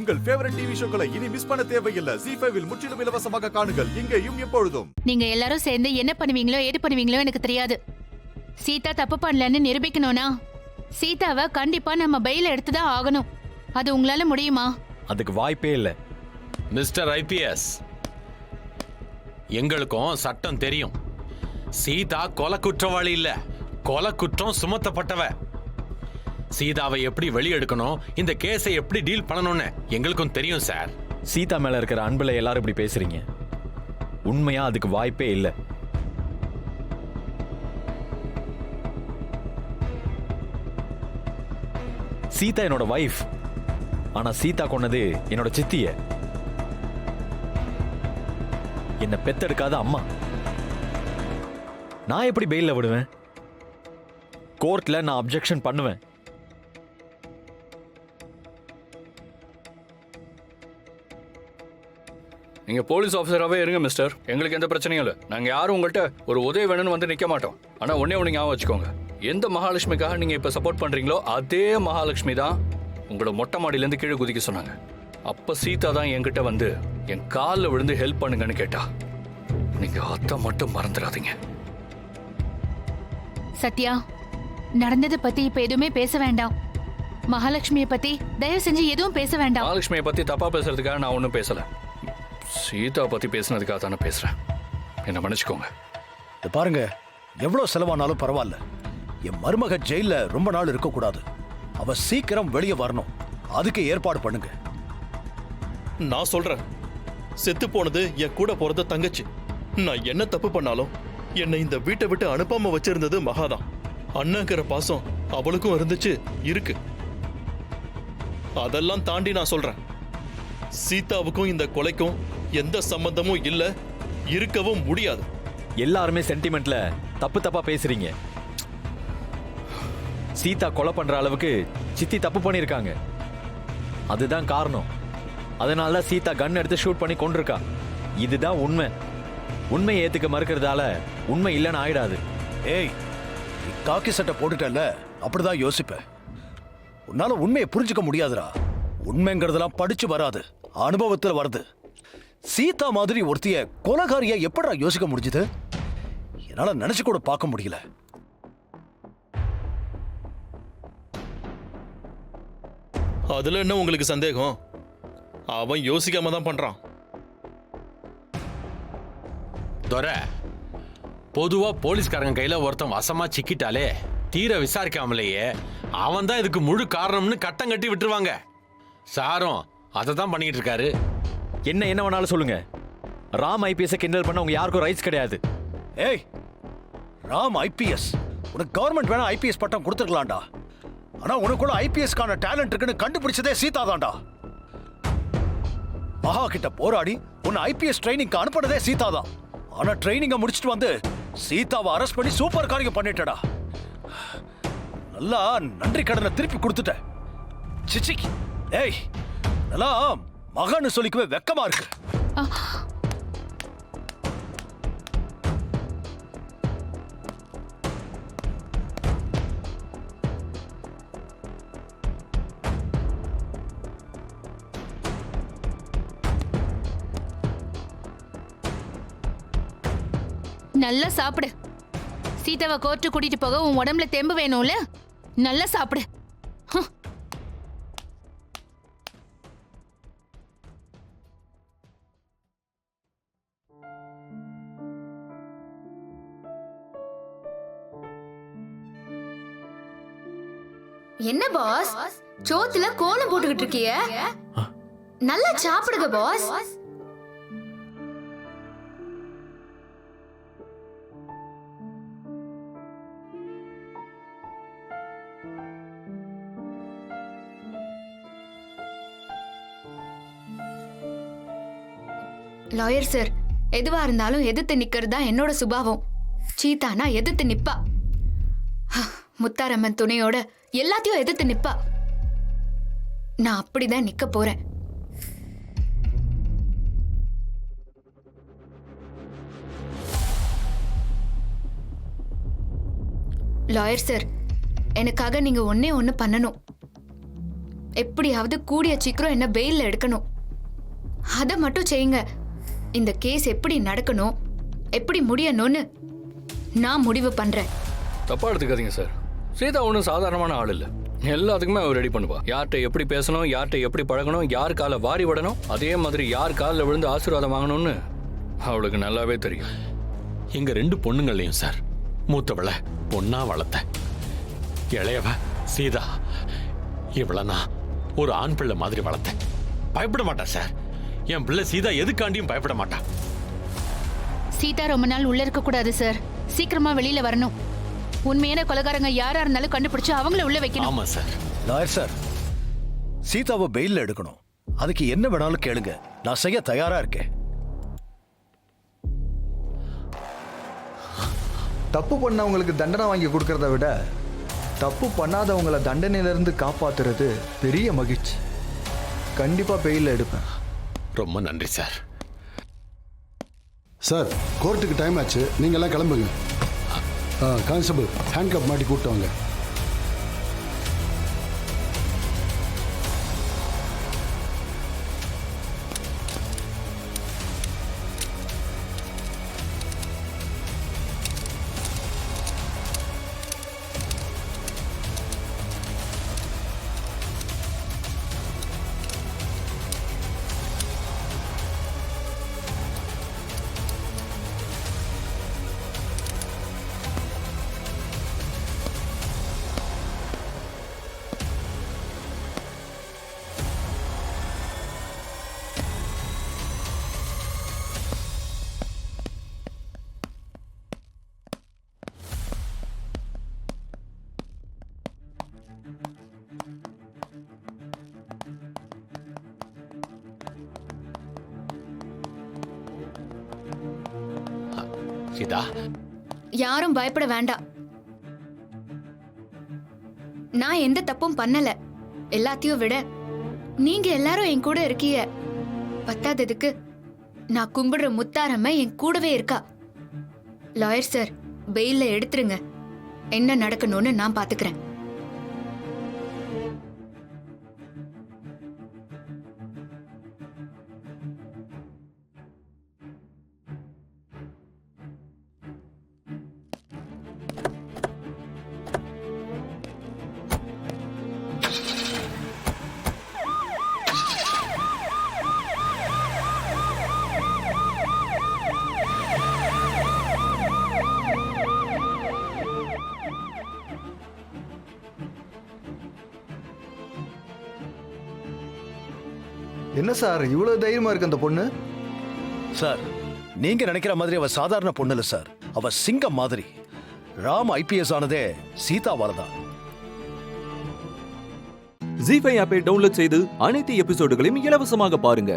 உங்கள் favourite TV ஷோக்களை இனி miss பண்ண தேவையில்லை. ZEE5 இல் முற்றிலும் இலவசமாக காணுங்கள். இங்கேயும் எப்பொழுதும். நீங்க எல்லாரும் சேர்ந்து என்ன பண்ணுவீங்களோ ஏது பண்ணுவீங்களோ எனக்கு தெரியாது. சீதா தப்பு பண்ணலன்னு நிரூபிக்கணும்னா சீதாவை கண்டிப்பா நம்ம பெயில எடுத்துதான் ஆகணும். அது உங்களால முடியுமா? அதுக்கு வாய்ப்பே இல்ல. மிஸ்டர் ஐபிஎஸ், எங்களுக்கும் சட்டம் தெரியும். சீதா கொலை குற்றவாளி இல்ல, கொலை குற்றம் சுமத்தப்பட்டவ. சீதாவை எப்படி வெளியெடுக்கணும், இந்த கேஸை எப்படி டீல் பண்ணணும்னு எங்களுக்கும் தெரியும் சார். சீதா மேல இருக்கிற அன்புல எல்லாரும் இப்படி பேசுறீங்க. உண்மையா அதுக்கு வாய்ப்பே இல்ல. சீதா என்னோட வைஃப். ஆனா சீதா கொன்னது என்னோட சித்திய, என்ன பெத்தெடுக்காத அம்மா. நான் எப்படி பெயில்ல விடுவேன்? கோர்ட்ல நான் அப்ஜெக்ஷன் பண்ணுவேன். நீங்க போலீஸ் ஆஃபீஸராகவே இருங்க மிஸ்டர். எங்களுக்கு எந்த பிரச்சனையும் இல்லை. நாங்கள் யாரும் உங்கள்கிட்ட ஒரு உதவி வேணும்னு வந்து நிற்க மாட்டோம். ஆனால் ஒன்றே ஒன்று ஞாபகம் வச்சுக்கோங்க, எந்த மகாலட்சுமிக்காக நீங்கள் இப்போ சப்போர்ட் பண்ணுறீங்களோ அதே மகாலட்சுமி தான் உங்களோட மொட்டை மாடியிலேருந்து கீழே குதிக்க சொன்னாங்க. அப்போ சீதா தான் என்கிட்ட வந்து என் காலில் விழுந்து ஹெல்ப் பண்ணுங்கன்னு கேட்டா. நீங்கள் அதை மட்டும் மறந்துடாதீங்க. சத்யா, நடந்ததை பத்தி இப்ப எதுவுமே பேச வேண்டாம். மகாலட்சுமியை பத்தி தயவு செஞ்சு எதுவும் பேச வேண்டாம். மகாலட்சுமியை பற்றி தப்பாக பேசுறதுக்காக நான் ஒன்றும் பேசலை. சீதா பற்றி பேசுனதுக்காக தானே பேசுகிறேன். என்ன மன்னிச்சுக்கோங்க. இது பாருங்க, எவ்வளவு செலவானாலும் பரவாயில்ல. என் மருமக ஜெயில ரொம்ப நாள் இருக்கக்கூடாது. அவ சீக்கிரம் வெளியே வரணும். அதுக்கு ஏற்பாடு பண்ணுங்க. நான் சொல்றேன், செத்து போனது என் கூட போறது தங்கச்சி. நான் என்ன தப்பு பண்ணாலும் என்னை இந்த வீட்டை விட்டு அனுப்பாம வச்சிருந்தது மகாதான். அண்ணங்கிற பாசம் அவளுக்கும் இருந்துச்சு, இருக்கு. அதெல்லாம் தாண்டி நான் சொல்றேன், சீதாவுக்கும் இந்த கொலைக்கும் எந்த சம்பந்தமும் இல்ல, இருக்கவும் முடியாது. எல்லாருமே சென்டிமெண்ட்ல தப்பு தப்பா பேசுறீங்க. சீதா கொலை பண்ற அளவுக்கு சித்தி தப்பு பண்ணிருக்காங்க. அதுதான் காரணம். அதனாலதான் சீதா கன் எடுத்து ஷூட் பண்ணி கொண்டிருக்கா. இதுதான் உண்மை. உண்மையை ஏத்துக்க மறுக்கிறதால உண்மை இல்லைன்னு ஆயிடாது. ஏய், நீ காக்கி சட்டை போட்டுட்டல, அப்படிதான் யோசிப்ப. உன்னால உண்மையை புரிஞ்சுக்க முடியாதுடா. உண்மைங்கிறதெல்லாம் படிச்சு வராது, அனுபவத்துல வருது. சீதா மாதிரி ஒருத்திய கொலைகாரியா எப்படா யோசிக்க முடிஞ்சது? என்னால நினைச்சு கூட பார்க்க முடியல. அதுல என்ன உங்களுக்கு சந்தேகம்? அவன் யோசிக்காம தான் பண்றான். துரை, பொதுவா போலீஸ்காரங்க கையில ஒருத்தன் வசமா சிக்கிட்டாலே தீர விசாரிக்காமலேயே அவன் தான் இதுக்கு முழு காரணம்னு கட்டம் கட்டி விட்டுருவாங்க. சாரும் அதை தான் பண்ணிட்டு இருக்காரு. என்ன என்ன வேணாலும் சொல்லுங்க. ராம் ஐபிஎஸ் கிண்டல் பண்ண உங்க யாருக்கும் ரைட்ஸ் கிடையாது. ஏய், ராம் ஐபிஎஸ், உனக்கு கவர்மெண்ட் வேணா ஐபிஎஸ் பட்டம் கொடுத்துருக்கலாம்டா. ஆனா உனக்குள்ள ஐபிஎஸ்கான டேலண்ட் இருக்குன்னு கண்டுபிடிச்சதே சீதா தான்டா. மகா கிட்ட போராடி உன்னை ஐபிஎஸ் ட்ரைனிங்க்கு அனுப்பினதே சீதா தான். ஆனா ட்ரைனிங்க முடிச்சிட்டு வந்து சீதாவை அரெஸ்ட் பண்ணி சூப்பர் காரியம் பண்ணிட்டடா. நல்லா நன்றி கடனை திருப்பி கொடுத்துட்ட. சிச்சி, ஏய், நல்லா மகான்னு சொல்லிக்கவே வெக்கமா இருக்கு. நல்லா சாப்பிடு. சீதாவை கோர்ட்டு கூட்டிட்டு போக உன் உடம்புல தெம்பு வேணும்ல, நல்லா சாப்பிடு. என்ன பாஸ், சோத்துல கோலம் போட்டுக்கிட்டு இருக்கிய? நல்லா சாப்பிடுங்க பாஸ். லாயர் சார், எதுவா இருந்தாலும் எதிர்த்து நிக்கிறது தான் என்னோட சுபாவம். சீதானா எதிர்த்து நிப்பா. முத்தாரம்மன் துணையோட எல்லாத்தையும் எதிர்த்து நிப்பா. நான் அப்படிதான் நிக்க போறேன். லாயர் சார், எனக்காக நீங்க ஒண்ணே ஒண்ணு பண்ணணும். எப்படியாவது கூடிய சீக்கிரம் என்ன பெயில்ல எடுக்கணும். அதை மட்டும் செய்யுங்க. இந்த கேஸ் எப்படி நடக்கணும், எப்படி முடியணும்னு நான் முடிவு பண்றேன். தப்பா எடுத்துக்காதீங்க சார். சீதா ஒன்றும் சாதாரணமான ஆள் இல்லை. எல்லாத்துக்குமே அவர் ரெடி பண்ணுவா. யார்கிட்ட எப்படி பேசணும், யார்கிட்ட எப்படி பழகணும், யார் காலை வாரி விடணும், அதே மாதிரி யார் காலில் விழுந்து ஆசீர்வாதம் வாங்கணும்னு அவளுக்கு நல்லாவே தெரியும். எங்க 2 பொண்ணுங்களையும் சார், மூத்தவள பொண்ணா வளர்த்த, இளையவ சீதா, இவள நான் ஒரு ஆண் பிள்ளை மாதிரி வளர்த்தேன். பயப்பட மாட்டா சார். என் பிள்ளை சீதா எதுக்காண்டியும் பயப்பட மாட்டா. சீதா ரொம்ப நாள் உள்ள இருக்க கூடாது சார். சீக்கிரமா வெளியில வரணும். உண்மையான கொலைகாரங்க யாரா இருந்தாலும் கண்டுபிடிச்சு அவங்கள உள்ள வைக்கணும். ஆமா சார். லாயர் சார், சீதாவை பெயில்ல எடுக்கணும். அதுக்கு என்ன வேணாலும் கேளுங்க, நான் செய்ய தயாரா இருக்கேன். தப்பு பண்ணவங்களுக்கு தண்டனை வாங்கி கொடுக்கறத விட தப்பு பண்ணாதவங்கள தண்டனையிலிருந்து காப்பாத்துறது பெரிய மகிழ்ச்சி. கண்டிப்பா பெயில்ல எடுப்பேன். ரொம்ப நன்றி சார். சார், கோர்ட்டுக்கு டைம் ஆச்சு, நீங்க எல்லாம் கிளம்புங்க. கான்ஸ்டபிள், ஹேண்ட்கப் மாட்டி கூப்பிட்டு வாங்க. சீதா, யாரும் பயப்பட வேண்டாம். நான் எந்த தப்பும் பண்ணல. எல்லாத்தையும் விட நீங்க எல்லாரும் என் கூட இருக்கீங்க. பத்தாததுக்கு நான் கும்பிடுற முத்தாரம்மா என் கூடவே இருக்கா. லாயர் சார், பெயில்ல எடுத்துருங்க. என்ன நடக்கணும்னு நான் பாத்துக்கிறேன். என்ன சார் இவ்வளவு தைரியமா இருக்கு அந்த பொண்ணு? சார், நீங்க நினைக்கிற மாதிரி அவ சாதாரண பொண்ணு இல்ல சார். அவ சிங்கம் மாதிரி. ராம் IPS ஆனதே சீதாவால தான். ஜீ5 ஆப்பை டவுன்லோட் செய்து அனைத்து எபிசோடுகளையும் இலவசமாக பாருங்க.